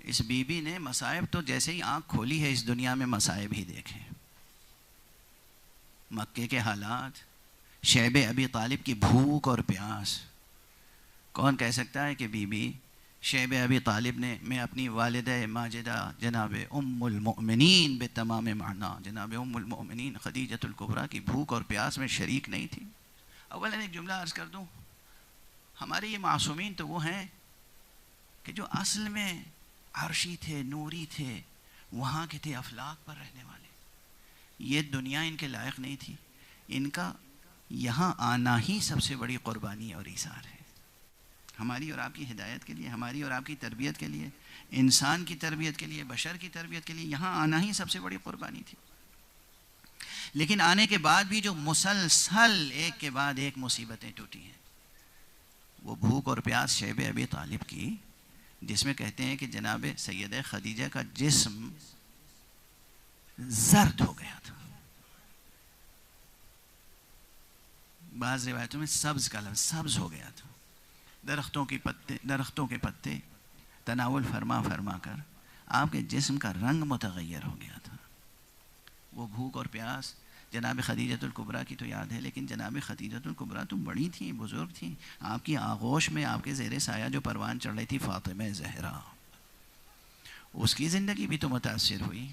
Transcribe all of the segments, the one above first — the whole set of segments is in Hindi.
इस बीबी ने मसाइब तो जैसे ही आँख खोली है इस दुनिया में मसाइब ही देखे। मक्के के हालात, शैब अबी तालिब की भूख और प्यास। कौन कह सकता है कि बीबी शैब अबी तालिब ने, मैं अपनी वालिदा माजिदा जनाब उम्मुल मोमिनीन बे तमाम माना, जनाब उम्मुल मोमिनीन खदीजतुल कुबरा की भूख और प्यास में शरीक नहीं थी। अव्वलन एक जुमला अर्ज़ कर दूँ, हमारे ये मासूमीन तो वो हैं कि जो असल में अर्शी थे, नूरी थे, वहाँ के थे, अफलाक पर रहने वाले। ये दुनिया इनके लायक नहीं थी। इनका यहाँ आना ही सबसे बड़ी क़ुरबानी और ईसार है। हमारी और आपकी हिदायत के लिए, हमारी और आपकी तरबियत के लिए, इंसान की तरबियत के लिए, बशर की तरबियत के लिए यहाँ आना ही सबसे बड़ी क़ुरबानी थी। लेकिन आने के बाद भी जो मुसलसल एक के बाद एक मुसीबतें टूटी हैं, वो भूख और प्यास शैब अबी तालिब की, जिसमें कहते हैं कि जनाब सैयदा खदीजा का जिस्म जर्द हो गया था। बाज़ रिवायतों में सब्ज़ का लफ्ज़, सब्ज़ हो गया था। दरख्तों के पत्ते तनावुल फरमा फरमा कर आपके जिस्म का रंग मुतग़य्यर हो गया था। वो भूख और प्यास जनाब खदीजतुल कुबरा की तो याद है, लेकिन जनाब खदीजतुल कुबरा तो बड़ी थी, बुज़ुर्ग थी। आपकी आगोश में आपके ज़ेरे साया जो परवान चढ़ रही थी फ़ातिमा ज़हरा, उसकी ज़िंदगी भी तो मुतासिर हुई।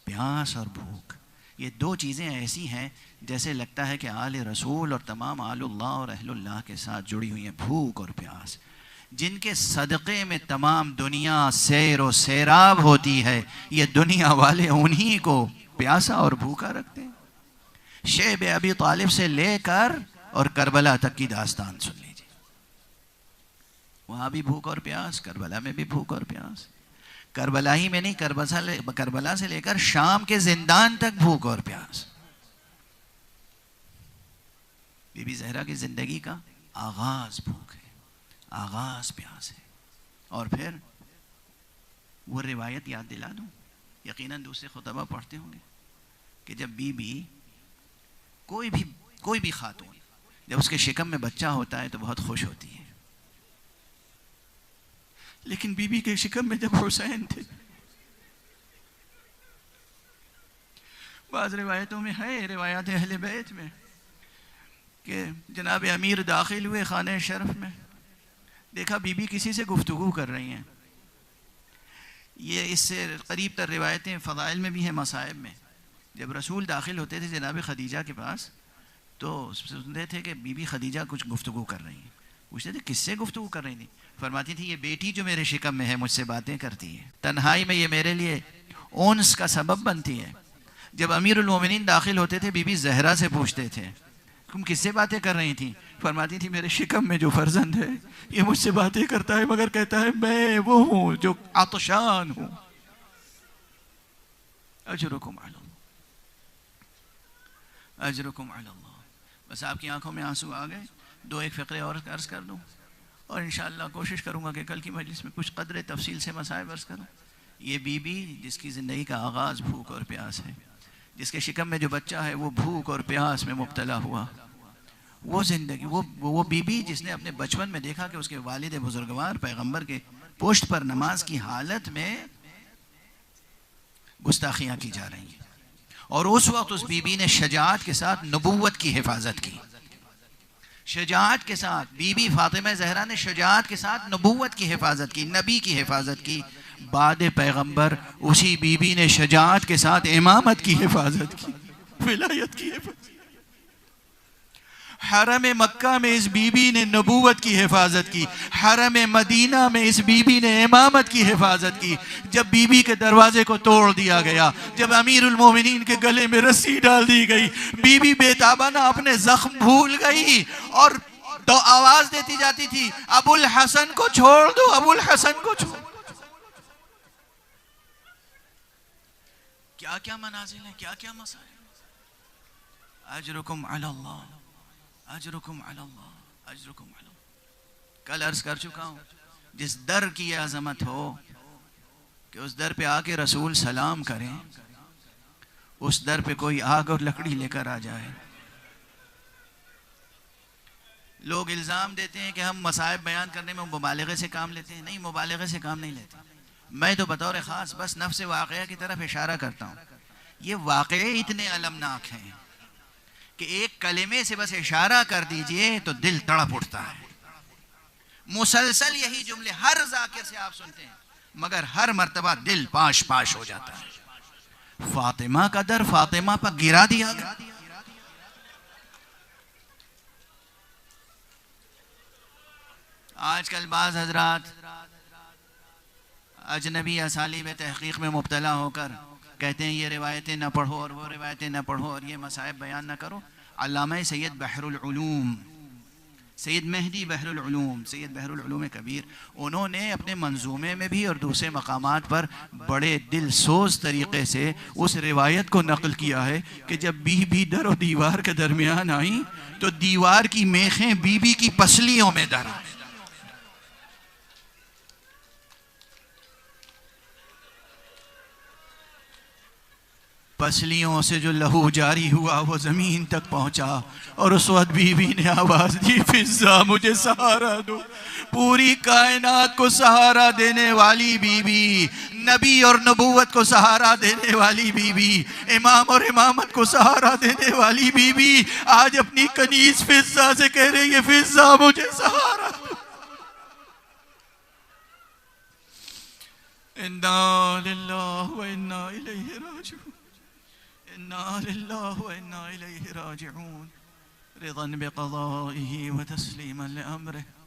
प्यास और भूख, ये दो चीज़ें ऐसी हैं जैसे लगता है कि आले रसूल और तमाम आलुल्लाह और अहलुल्लाह के साथ जुड़ी हुई हैं। भूख और प्यास, जिनके सदक़े में तमाम दुनिया सैर व सैराब होती है, ये दुनिया वाले उन्हीं को प्यासा और भूखा रखते हैं। शैब अबी तालिब से लेकर और करबला तक की दास्तान सुन लीजिए। वहाँ भी भूख और प्यास, करबला में भी भूख और प्यास। करबला ही में नहीं, करबला से लेकर शाम के जिंदान तक भूख और प्यास। बीबी ज़हरा की ज़िंदगी का आगाज़ भूख है, आगाज़ प्यास है। और फिर वो रिवायत याद दिला दूँ, यकीनन दूसरे खुतबा पढ़ते होंगे कि जब बीबी कोई भी खातून जब उसके शिकम में बच्चा होता है तो बहुत खुश होती है। लेकिन बीबी के शिकम में जब हुसैन थे, बाज़ रिवायतों में है, रिवायात अहले बैत में, कि जनाब अमीर दाखिल हुए खाने शरफ में, देखा बीबी किसी से गुफ्तगू कर रही हैं। ये इससे करीब तर रिवायतें फ़ज़ाइल में भी हैं, मसाइब में। जब रसूल दाखिल होते थे जनाब खदीजा के पास तो सुनते थे कि बीबी खदीजा कुछ गुफ्तगू कर रही हैं। पूछते थे किससे गुफ्तगू कर रही थी? फरमाती थी ये बेटी जो मेरे शिकम में है मुझसे बातें करती है, तन्हाई में ये मेरे लिए उन्स का सबब बनती है। जब अमीरुल मोमिनीन दाखिल होते थे बीबी ज़हरा से पूछते थे तुम किससे बातें कर रही थी? फरमाती थी मेरे शिकम में जो फर्जंद है ये मुझसे बातें करता है, मगर कहता है मैं वो हूँ जो आतशान हूँ। अजरुकुम अलल्लाह, अजरुकुम अलल्लाह। बस आपकी आंखों में आंसू आ गए। दो एक फ़िक्रे और अर्ज़ कर दूँ और इंशाअल्लाह कोशिश करूँगा कि कल की मजलिस में कुछ कदर तफसील से मसाइब अर्ज़ करूँ। ये बीबी जिसकी ज़िंदगी का आगाज़ भूख और प्यास है, जिसके शिकम में जो बच्चा है वो भूख और प्यास में मुब्तला हुआ, वो ज़िंदगी, वो बीबी जिसने अपने बचपन में देखा कि उसके वालिद बुजुर्गवार पैगम्बर के पुश्त पर नमाज की हालत में गुस्ताखियाँ की जा रही हैं, और उस वक्त उस बीबी ने शजाअत के साथ नबूवत की हिफाजत की। शजाअत के साथ बीबी फातिमा ज़हरा ने शजाअत के साथ नबूवत की हिफाजत की, नबी की हिफाजत की। बाद पैगम्बर उसी बीबी ने शजाअत के साथ इमामत की हिफाजत की, विलायत की हिफाजत। हरम मक्का में इस बीबी ने नबूवत की हिफाजत की, हरम मदीना में इस बीबी ने इमामत की हिफाजत की। जब बीबी के दरवाजे को तोड़ दिया गया, जब अमीरुल मोमिनीन के गले में रस्सी डाल दी गई, बीबी बेताबाना अपने जख्म भूल गई और तो आवाज देती जाती थी अबुल हसन को छोड़ दो, अबुल हसन को छोड़। क्या क्या मनाजिल है, क्या क्या मसाइल। अजरुकुम अलल्लाह, अजरुकुम अलल्लाह, अजरुकुम अलल्लाह। कल अर्ज कर चुका हूँ, जिस दर की अजमत हो कि उस दर पे आके रसूल सलाम करें, उस दर पे कोई आग और लकड़ी लेकर आ जाए। लोग इल्ज़ाम देते हैं कि हम मसाइब बयान करने में मुबालगे से काम लेते हैं। नहीं, मुबालगे से काम नहीं लेते। मैं तो बतौर ख़ास बस नफ्स वाक़या की तरफ इशारा करता हूँ। ये वाक़ये इतने अलमनाक हैं कि एक कलिमे से बस इशारा कर दीजिए तो दिल तड़प उठता है। मुसलसल यही जुमले हर ज़ाकिर से आप सुनते हैं, मगर हर मर्तबा दिल पाश पाश हो जाता है। फातिमा का दर फातिमा पर गिरा दिया गया। आजकल बाज़ हजरात अजनबी असालीब तहक़ीक़ में मुब्तला होकर कहते हैं ये रिवायतें न पढ़ो और वो रिवायतें न पढ़ो और ये मसाइब बयान न करो। अल्लामा सैयद बहरुल उलूम, सैयद मेहदी बहरुल उलूम, सैयद बहरुल उलूम कबीर, उन्होंने अपने मंजूमे में भी और दूसरे मकामात पर बड़े दिल सोज तरीक़े से उस रिवायत को नकल किया है कि जब बीबी दर और दीवार के दरमियान आई तो दीवार की मेखें बीबी की पसलियों में दर आई। पसलियों से जो लहू जारी हुआ वो ज़मीन तक पहुँचा और उस वक्त बीवी ने आवाज़ दी, फिज़्ज़ा मुझे सहारा दो। पूरी कायनात को सहारा देने वाली बीवी, नबी और नबूवत को सहारा देने वाली बीवी, इमाम और इमामत को सहारा देने वाली बीवी आज अपनी कनीज़ फिज़्ज़ा से कह रही है, फिज़्ज़ा मुझे सहारा दो। इन्ना लिल्लाहि व इन्ना इलैहि राजिऊन, इन्ना लिल्लाहि व इन्ना इलैहि राजिऊन, रिज़न बिक़ज़ाइही व तस्लीमन लिअम्रिही।